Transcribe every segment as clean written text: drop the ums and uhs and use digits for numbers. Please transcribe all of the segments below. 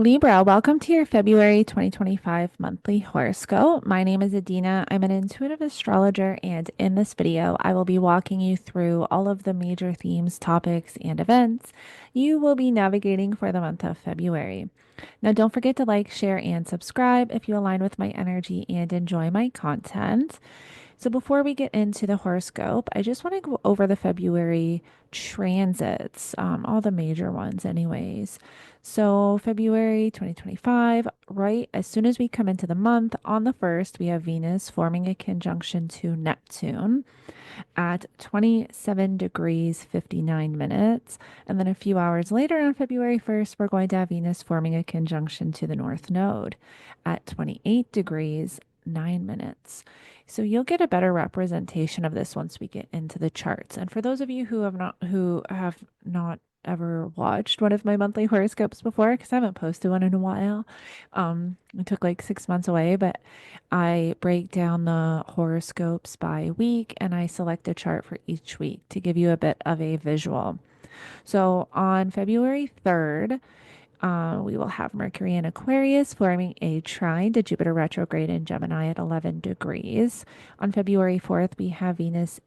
Libra, welcome to your February 2025 monthly horoscope. My name is Adeana. I'm an intuitive astrologer, and in this video, I will be walking you through all of the major themes, topics, and events you will be navigating for the month of February. Now, don't forget to like, share, and subscribe if you align with my energy and enjoy my content. So before we get into the horoscope, I just want to go over the February transits, all the major ones, anyways. So February 2025, right as soon as we come into the month, on the 1st, we have Venus forming a conjunction to Neptune at 27 degrees 59 minutes. And then a few hours later on February 1st, we're going to have Venus forming a conjunction to the North Node at 28 degrees 9 minutes. So you'll get a better representation of this once we get into the charts. And for those of you who have not ever watched one of my monthly horoscopes before, because I haven't posted one in a while, I took like 6 months away, but I break down the horoscopes by week and I select a chart for each week to give you a bit of a visual. So on February 3rd, we will have Mercury in Aquarius forming a trine to Jupiter retrograde in Gemini at 11 degrees. On February 4th, we have Venus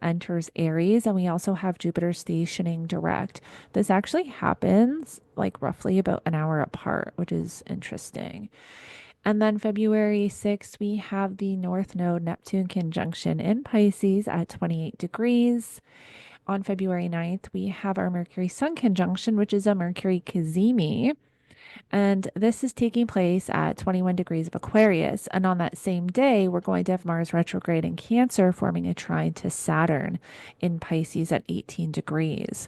enters Aries, and we also have Jupiter stationing direct. This actually happens like roughly about an hour apart, which is interesting. And then February 6th, we have the North Node Neptune conjunction in Pisces at 28 degrees. On February 9th, we have our Mercury Sun conjunction, which is a Mercury cazimi. And this is taking place at 21 degrees of Aquarius. And on that same day, we're going to have Mars retrograde in Cancer, forming a trine to Saturn in Pisces at 18 degrees.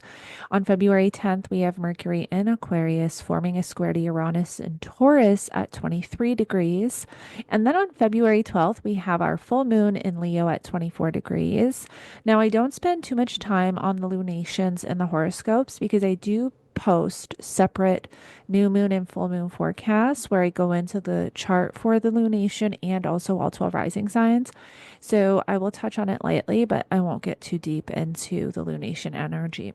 On February 10th, we have Mercury in Aquarius, forming a square to Uranus in Taurus at 23 degrees. And then on February 12th, we have our full moon in Leo at 24 degrees. Now, I don't spend too much time on the lunations and the horoscopes because I do post separate new moon and full moon forecasts where I go into the chart for the lunation and also all 12 rising signs. So I will touch on it lightly, but I won't get too deep into the lunation energy.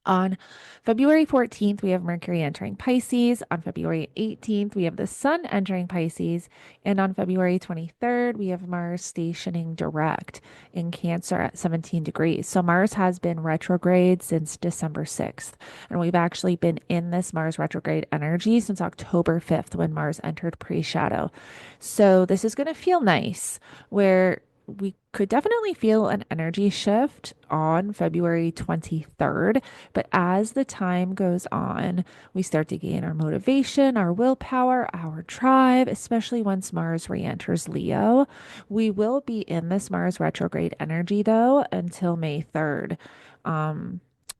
On February 14th, we have Mercury entering Pisces. On February 18th, we have the Sun entering Pisces. And on February 23rd, we have Mars stationing direct in Cancer at 17 degrees. So Mars has been retrograde since December 6th. And we've actually been in this Mars retrograde energy since October 5th when Mars entered pre-shadow. So this is going to feel nice where we could definitely feel an energy shift on February 23rd. But as the time goes on, we start to gain our motivation, our willpower, our drive, especially once Mars re-enters Leo. We will be in this Mars retrograde energy though until May 3rd.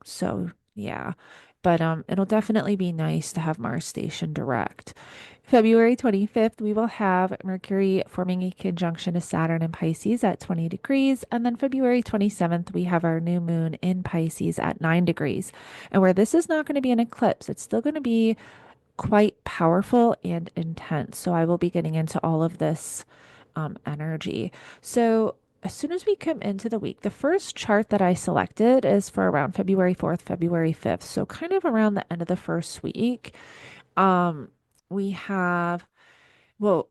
So yeah. But it'll definitely be nice to have Mars station direct. February 25th, we will have Mercury forming a conjunction to Saturn in Pisces at 20 degrees. And then February 27th, we have our new moon in Pisces at 9 degrees. And where this is not going to be an eclipse, it's still going to be quite powerful and intense. So I will be getting into all of this energy. So as soon as we come into the week, the first chart that I selected is for around February 4th, February 5th. So kind of around the end of the first week. Um, we have, well,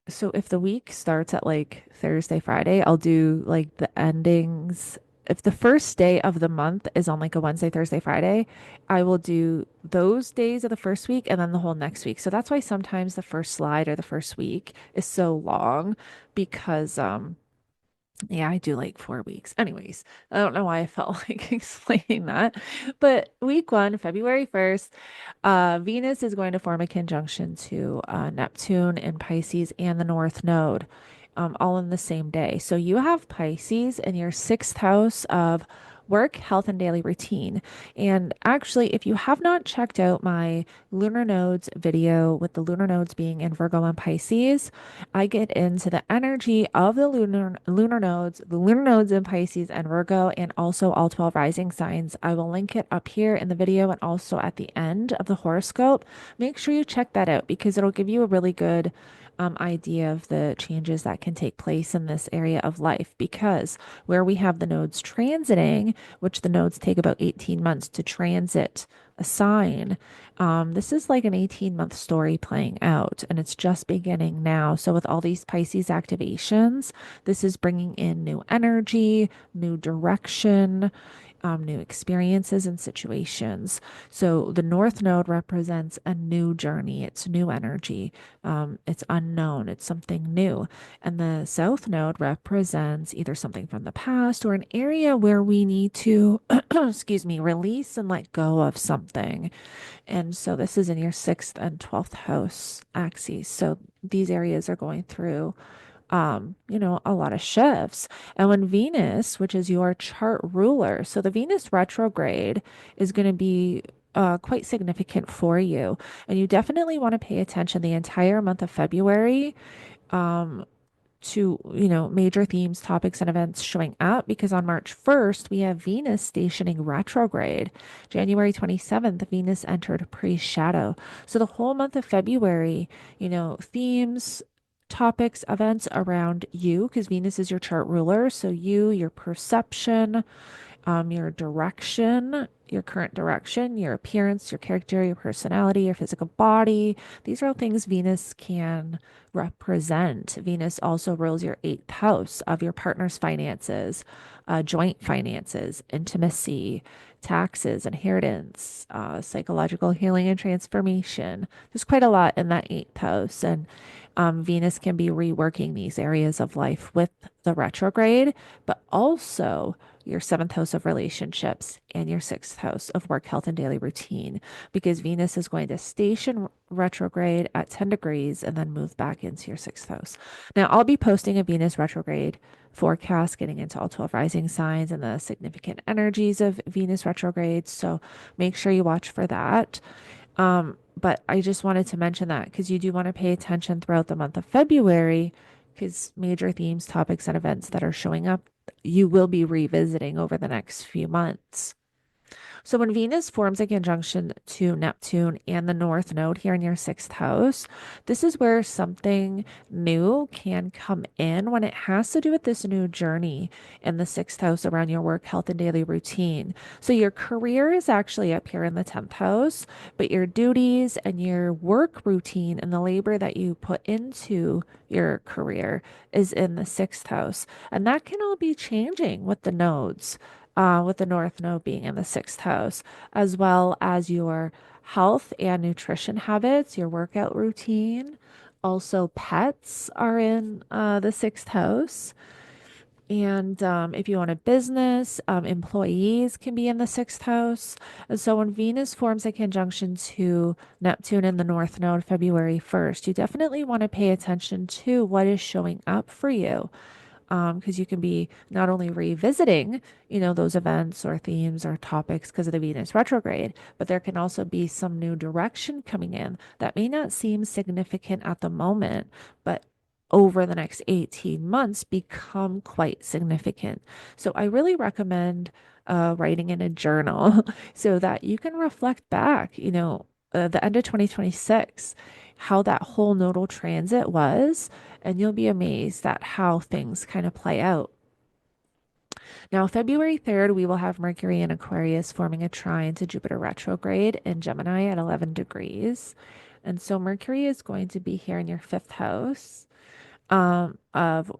so if the week starts at like Thursday, Friday, I'll do like the endings. If the first day of the month is on like a Wednesday, Thursday, Friday, I will do those days of the first week and then the whole next week. So that's why sometimes the first slide or the first week is so long because yeah, I do like 4 weeks. Anyways, I don't know why I felt like explaining that. But week one, February 1st, Venus is going to form a conjunction to Neptune in Pisces and the North Node, all in the same day. So you have Pisces in your sixth house of work, health, and daily routine. And actually, if you have not checked out my lunar nodes video with the lunar nodes being in Virgo and Pisces, I get into the energy of the lunar nodes in Pisces and Virgo, and also all 12 rising signs. I will link it up here in the video and also at the end of the horoscope. Make sure you check that out because it'll give you a really good idea of the changes that can take place in this area of life, because where we have the nodes transiting, which the nodes take about 18 months to transit a sign, this is like an 18-month story playing out, and it's just beginning now. So, with all these Pisces activations, this is bringing in new energy, new direction, new experiences and situations. So the North Node represents a new journey, it's new energy, it's unknown, it's something new. And the South Node represents either something from the past or an area where we need to, excuse me, release and let go of something. And so this is in your sixth and 12th house axes. So these areas are going through a lot of shifts. And when Venus, which is your chart ruler, so the Venus retrograde is going to be quite significant for you. And you definitely want to pay attention the entire month of February. Um, to, major themes, topics, and events showing up, because on March 1st, we have Venus stationing retrograde. January 27th, Venus entered pre-shadow. So the whole month of February, themes, topics, events around you, because Venus is your chart ruler. So you, your perception, your direction, your current direction, your appearance, your character, your personality, your physical body. These are all things Venus can represent. Venus also rules your eighth house of your partner's finances, joint finances, intimacy, taxes, inheritance, psychological healing and transformation. There's quite a lot in that eighth house. And Venus can be reworking these areas of life with the retrograde, but also your seventh house of relationships and your sixth house of work, health, and daily routine, because Venus is going to station retrograde at 10 degrees and then move back into your sixth house. Now, I'll be posting a Venus retrograde forecast, getting into all 12 rising signs and the significant energies of Venus retrograde. So make sure you watch for that. But I just wanted to mention that because you do want to pay attention throughout the month of February, because major themes, topics, and events that are showing up, you will be revisiting over the next few months. So when Venus forms a conjunction to Neptune and the North Node here in your sixth house, this is where something new can come in when it has to do with this new journey in the sixth house around your work, health, and daily routine. So your career is actually up here in the 10th house, but your duties and your work routine and the labor that you put into your career is in the sixth house. And that can all be changing with the nodes, with the North Node being in the sixth house, as well as your health and nutrition habits, your workout routine. Also, pets are in the sixth house. And if you own a business, employees can be in the sixth house. And so when Venus forms a conjunction to Neptune in the North Node February 1st, you definitely want to pay attention to what is showing up for you, because you can be not only revisiting, those events or themes or topics because of the Venus retrograde, but there can also be some new direction coming in that may not seem significant at the moment, but over the next 18 months become quite significant. So I really recommend writing in a journal so that you can reflect back, the end of 2026, how that whole nodal transit was, and you'll be amazed at how things kind of play out. Now, February 3rd, we will have Mercury in Aquarius forming a trine to Jupiter retrograde in Gemini at 11 degrees. And so Mercury is going to be here in your fifth house, of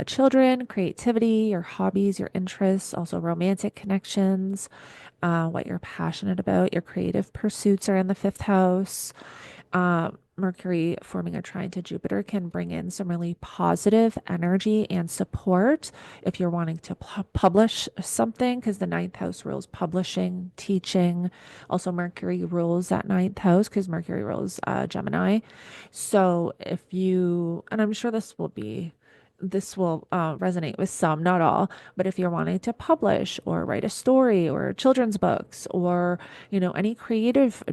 children, creativity, your hobbies, your interests, also romantic connections, what you're passionate about. Your creative pursuits are in the fifth house. Mercury forming a trine to Jupiter can bring in some really positive energy and support if you're wanting to publish something, because the ninth house rules publishing, teaching. Also, Mercury rules that ninth house because Mercury rules Gemini. So if you, and I'm sure this will resonate with some, not all, but if you're wanting to publish or write a story or children's books or, any creative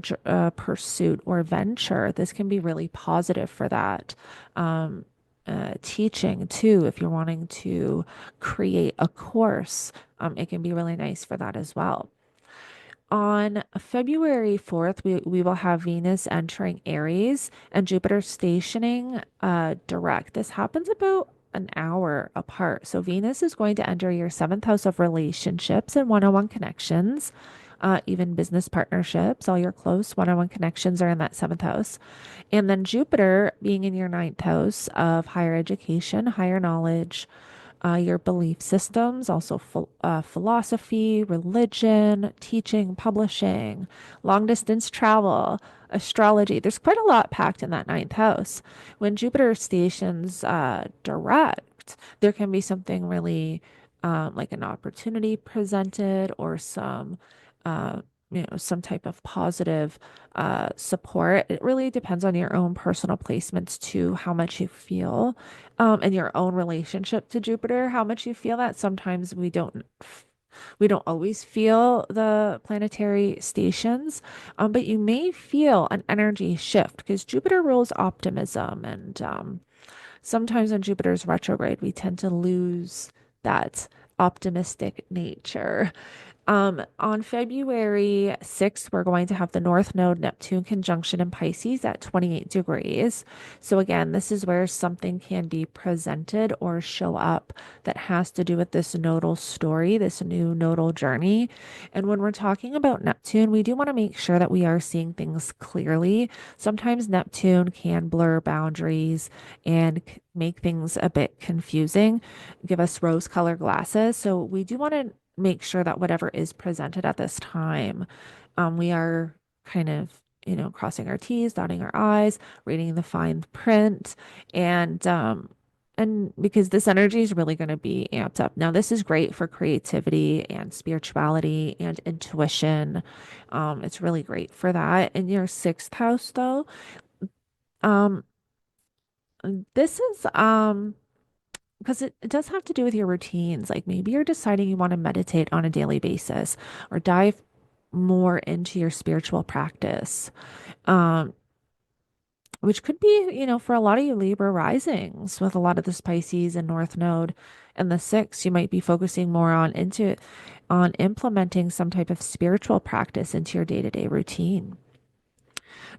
pursuit or venture, this can be really positive for that. Teaching too, if you're wanting to create a course, it can be really nice for that as well. On February 4th, we will have Venus entering Aries and Jupiter stationing direct. This happens about an hour apart. So Venus is going to enter your seventh house of relationships and one-on-one connections, even business partnerships. All your close one-on-one connections are in that seventh house. And then Jupiter being in your ninth house of higher education, higher knowledge, your belief systems, also philosophy, religion, teaching, publishing, long distance travel, astrology. There's quite a lot packed in that ninth house. When Jupiter stations direct, there can be something really like an opportunity presented or uh, some type of positive support. It really depends on your own personal placements too, how much you feel and your own relationship to Jupiter, how much you feel that. Sometimes we don't always feel the planetary stations, but you may feel an energy shift because Jupiter rules optimism, and sometimes when Jupiter's retrograde, we tend to lose that optimistic nature. On February 6th, we're going to have the North Node Neptune conjunction in Pisces at 28 degrees. So again, this is where something can be presented or show up that has to do with this nodal story, this new nodal journey. And when we're talking about Neptune, we do want to make sure that we are seeing things clearly. Sometimes Neptune can blur boundaries and make things a bit confusing, give us rose-colored glasses. So we do want to make sure that whatever is presented at this time, we are kind of, crossing our T's, dotting our I's, reading the fine print, and because this energy is really going to be amped up. Now, this is great for creativity and spirituality and intuition. It's really great for that. In your sixth house, though, um, this is because it does have to do with your routines. Like maybe you're deciding you want to meditate on a daily basis or dive more into your spiritual practice, um, which could be, for a lot of you Libra risings with a lot of the Pisces and North Node and the sixth, you might be focusing more on implementing some type of spiritual practice into your day-to-day routine.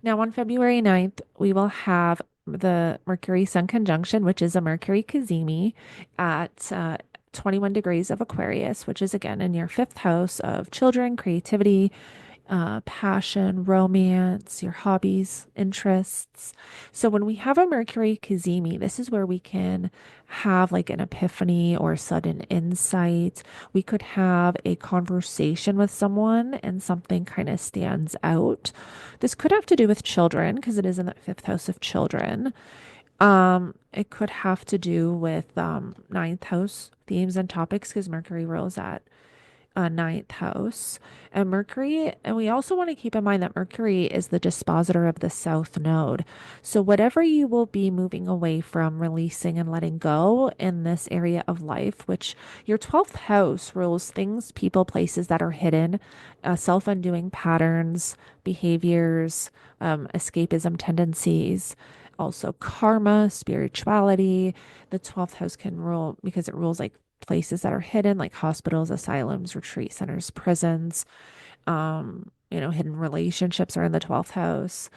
Now, on February 9th, we will have the Mercury Sun conjunction, which is a Mercury cazimi at 21 degrees of Aquarius, which is again in your fifth house of children, creativity, passion, romance, your hobbies, interests. So when we have a Mercury cazimi, this is where we can have like an epiphany or sudden insight. We could have a conversation with someone and something kind of stands out. This could have to do with children because it is in the fifth house of children. It could have to do with ninth house themes and topics because Mercury rules at ninth house. And Mercury, and we also want to keep in mind that Mercury is the dispositor of the South Node. So, whatever you will be moving away from, releasing and letting go in this area of life, which your 12th house rules things, people, places that are hidden, self undoing patterns, behaviors, escapism tendencies. Also, karma, spirituality. The 12th house can rule because it rules like places that are hidden, like hospitals, asylums, retreat centers, prisons. Hidden relationships are in the 12th house.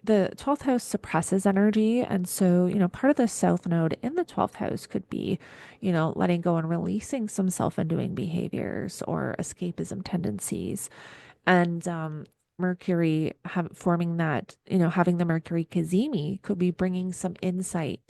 The 12th house suppresses energy. And so, part of the South Node in the 12th house could be, letting go and releasing some self undoing behaviors or escapism tendencies. And Mercury forming that, having the Mercury cazimi could be bringing some insight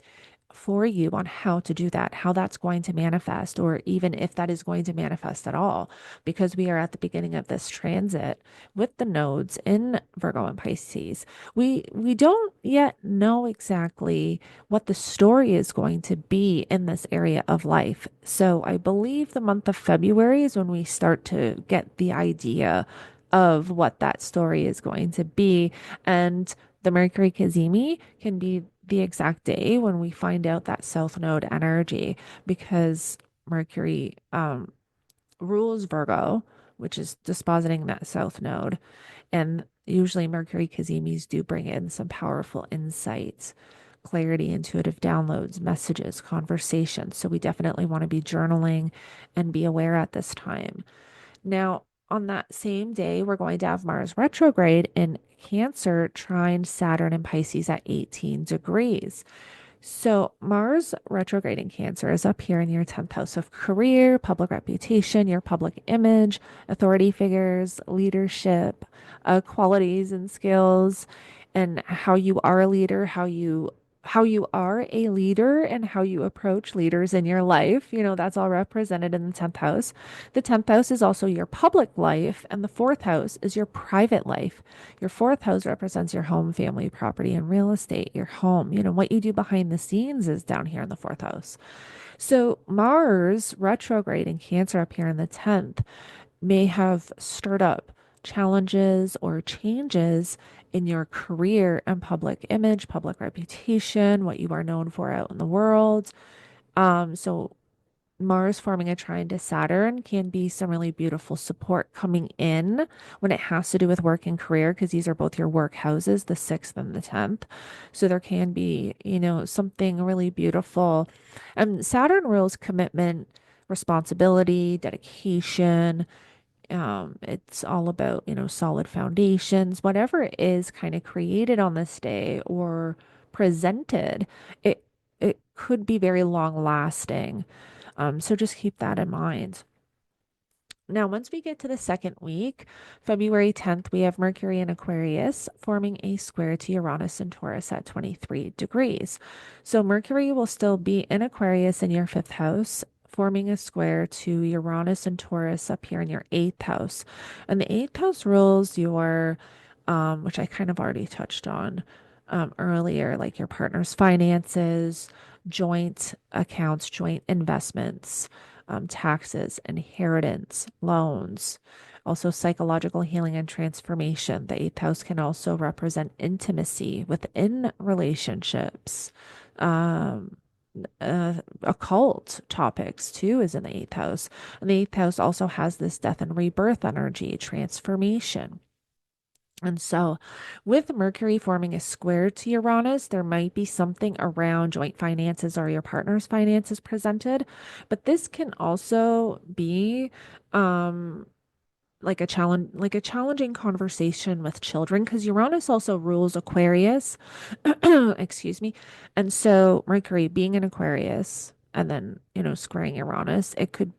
for you on how to do that, how that's going to manifest, or even if that is going to manifest at all, because we are at the beginning of this transit with the nodes in Virgo and Pisces. We don't yet know exactly what the story is going to be in this area of life. So I believe the month of February is when we start to get the idea of what that story is going to be. And the Mercury cazimi can be the exact day when we find out that South Node energy because Mercury rules Virgo, which is dispositing that South Node. And usually Mercury cazimis do bring in some powerful insights, clarity, intuitive downloads, messages, conversations. So we definitely want to be journaling and be aware at this time. Now, on that same day, we're going to have Mars retrograde in Cancer, trine Saturn and Pisces at 18 degrees. So, Mars retrograde in Cancer is up here in your 10th house of career, public reputation, your public image, authority figures, leadership, qualities and skills, and how you are a leader, how you are a leader and how you approach leaders in your life. That's all represented in the 10th house. The 10th house is also your public life, and the fourth house is your private life. Your fourth house represents your home, family, property, and real estate, your home. What you do behind the scenes is down here in the fourth house. So Mars retrograde in Cancer up here in the 10th may have stirred up challenges or changes in your career and public image, public reputation, what you are known for out in the world. So Mars forming a trine to Saturn can be some really beautiful support coming in when it has to do with work and career, because these are both your work houses, the 6th and the 10th. So there can be, something really beautiful. And Saturn rules commitment, responsibility, dedication. It's all about, solid foundations, whatever is kind of created on this day or presented, it it could be very long lasting. So just keep that in mind. Now, once we get to the second week, February 10th, we have Mercury in Aquarius forming a square to Uranus and Taurus at 23 degrees. So Mercury will still be in Aquarius in your fifth house, forming a square to Uranus and Taurus up here in your eighth house. And the eighth house rules your, which I kind of already touched on earlier, like your partner's finances, joint accounts, joint investments, taxes, inheritance, loans, also psychological healing and transformation. The eighth house can also represent intimacy within relationships. Um, Occult topics too is in the eighth house. And the eighth house also has this death and rebirth energy, transformation. And so, with Mercury forming a square to Uranus, there might be something around joint finances or your partner's finances presented, but this can also be um like a challenging conversation with children, because Uranus also rules Aquarius. Excuse me. And so Mercury being in Aquarius and then, squaring Uranus, it could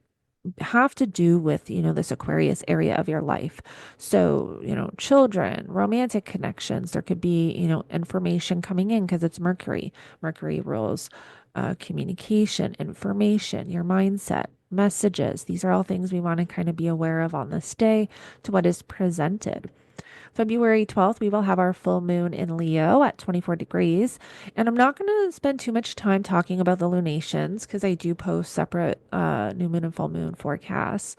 have to do with, this Aquarius area of your life. So, children, romantic connections, there could be, information coming in because it's Mercury. Mercury rules communication, information, your mindset, messages. These are all things we want to kind of be aware of on this day to what is presented. February 12th, we will have our full moon in Leo at 24 degrees. And I'm not going to spend too much time talking about the lunations because I do post separate new moon and full moon forecasts.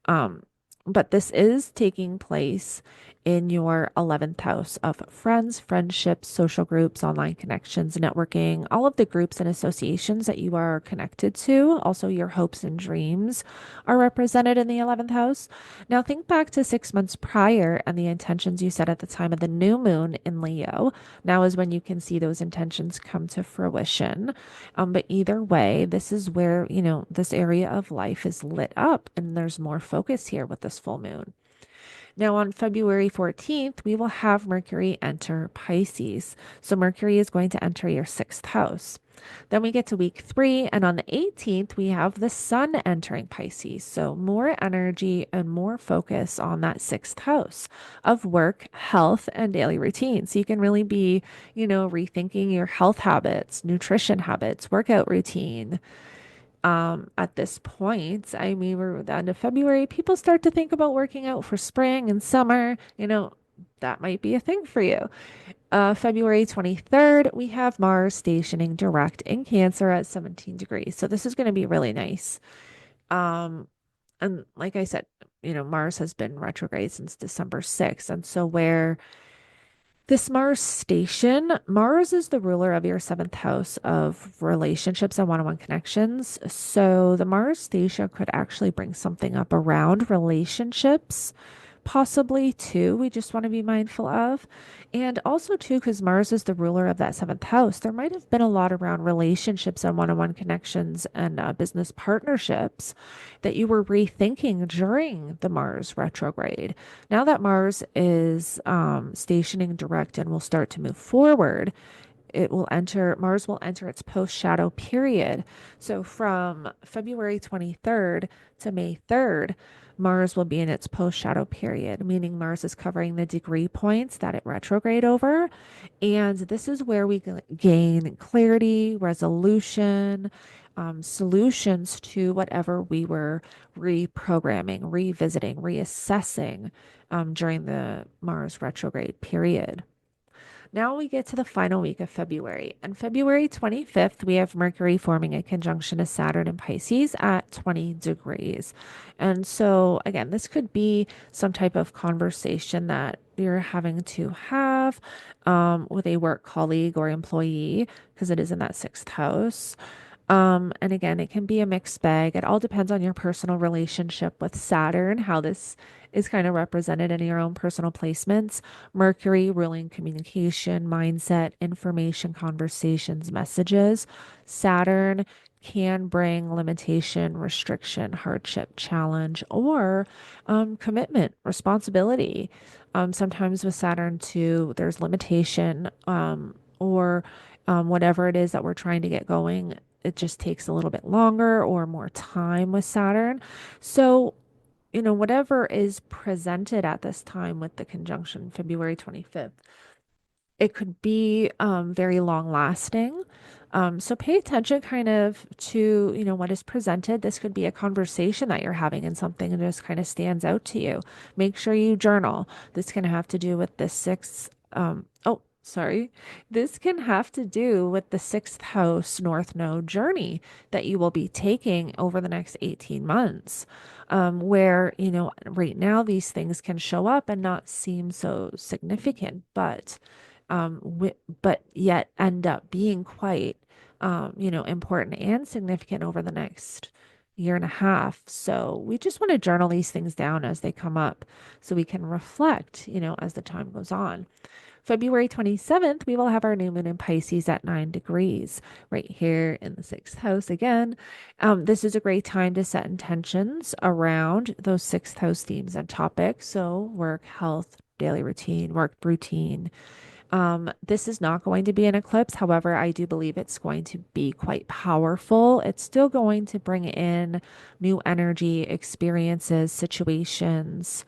Um, but this is taking place in your 11th house of friends, friendships, social groups, online connections, networking, all of the groups and associations that you are connected to. Also, your hopes and dreams are represented in the 11th house. Now, think back to 6 months prior and the intentions you set at the time of the new moon in Leo. Now is when you can see those intentions come to fruition. But either way, this is where, this area of life is lit up and there's more focus here with this full moon. Now, on February 14th, we will have Mercury enter Pisces. So, Mercury is going to enter your sixth house. Then we get to week 3, and on the 18th, we have the Sun entering Pisces. So, more energy and more focus on that sixth house of work, health, and daily routine. So, you can really be, rethinking your health habits, nutrition habits, workout routine, at this point. I mean, we're at the end of February. People start to think about working out for spring and summer. That might be a thing for you. February 23rd, we have Mars stationing direct in Cancer at 17 degrees. So this is going to be really nice. And like I said, Mars has been retrograde since December 6th. And so where this Mars station, Mars is the ruler of your seventh house of relationships and one-on-one connections. So the Mars station could actually bring something up around relationships, possibly too, we just want to be mindful of. And also too, because Mars is the ruler of that seventh house, there might have been a lot around relationships and one-on-one connections and business partnerships that you were rethinking during the Mars retrograde. Now that Mars is stationing direct and will start to move forward, Mars will enter its post shadow period. So from February 23rd to May 3rd, Mars will be in its post shadow period, meaning Mars is covering the degree points that it retrograde over. And this is where we gain clarity, resolution, solutions to whatever we were reprogramming, revisiting, reassessing during the Mars retrograde period. Now we get to the final week of February. On February 25th, we have Mercury forming a conjunction to Saturn in Pisces at 20 degrees. And so, again, this could be some type of conversation that you're having to have with a work colleague or employee because it is in that sixth house. And again, it can be a mixed bag. It all depends on your personal relationship with Saturn, how this is kind of represented in your own personal placements. Mercury ruling communication, mindset, information, conversations, messages. Saturn can bring limitation, restriction, hardship, challenge, or commitment, responsibility. Sometimes with Saturn too, there's limitation or whatever it is that we're trying to get going, it just takes a little bit longer or more time with Saturn. So, whatever is presented at this time with the conjunction February 25th, it could be very long lasting. So pay attention kind of to, what is presented. This could be a conversation that you're having and something that just kind of stands out to you. Make sure you journal. This can have to do with the sixth, oh, sorry. This can have to do with the sixth house North Node journey that you will be taking over the next 18 months. Where, right now these things can show up and not seem so significant, but yet end up being quite, important and significant over the next year and a half. So we just want to journal these things down as they come up so we can reflect, as the time goes on. February 27th, we will have our new moon in Pisces at 9 degrees, right here in the sixth house again. This is a great time to set intentions around those sixth house themes and topics. So, work, health, daily routine, work routine. This is not going to be an eclipse. However, I do believe it's going to be quite powerful. It's still going to bring in new energy, experiences, situations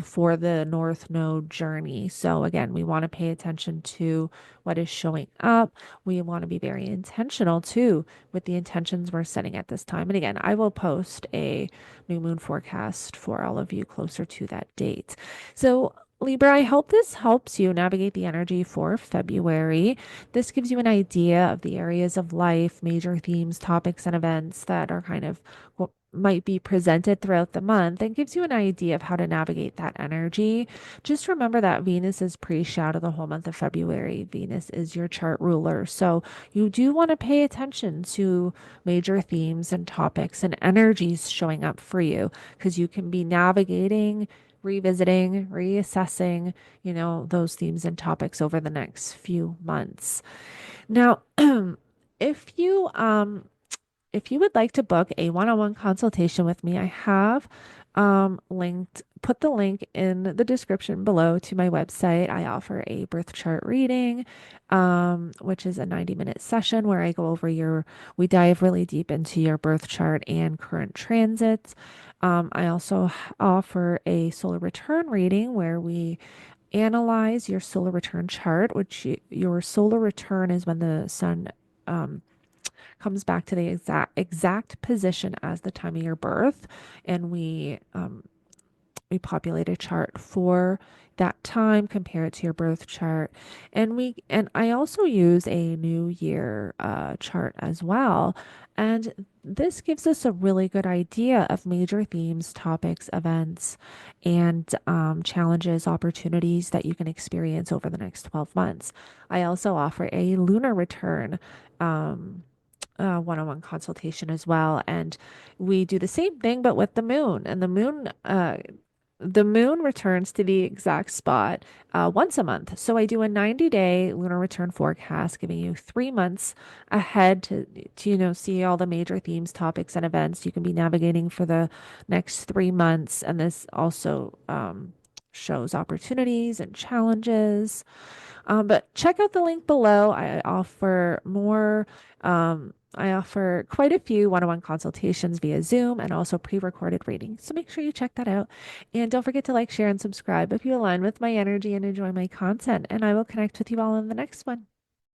for the North Node journey. So, again, we want to pay attention to what is showing up. We want to be very intentional too with the intentions we're setting at this time. And again, I will post a new moon forecast for all of you closer to that date. So, Libra, I hope this helps you navigate the energy for February. This gives you an idea of the areas of life, major themes, topics, and events that are kind of what might be presented throughout the month and gives you an idea of how to navigate that energy. Just remember that Venus is pre-shadow the whole month of February. Venus is your chart ruler. So you do want to pay attention to major themes and topics and energies showing up for you because you can be navigating, revisiting, reassessing, those themes and topics over the next few months. Now, if you if you would like to book a one-on-one consultation with me, I have put the link in the description below to my website. I offer a birth chart reading, which is a 90-minute session where I go over we dive really deep into your birth chart and current transits. I also offer a solar return reading where we analyze your solar return chart, your solar return is when the sun comes back to the exact position as the time of your birth, and we populate a chart for that time, compare it to your birth chart, and I also use a new year chart as well, and this gives us a really good idea of major themes, topics, events, and challenges, opportunities that you can experience over the next 12 months. I also offer a lunar return one-on-one consultation as well, and we do the same thing but with the moon, and the moon the moon returns to the exact spot once a month. So I do a 90-day lunar return forecast, giving you 3 months ahead to see all the major themes, topics, and events you can be navigating for the next 3 months. And this also shows opportunities and challenges. But check out the link below. I offer quite a few one-on-one consultations via Zoom and also pre-recorded readings. So make sure you check that out. And don't forget to like, share, and subscribe if you align with my energy and enjoy my content. And I will connect with you all in the next one.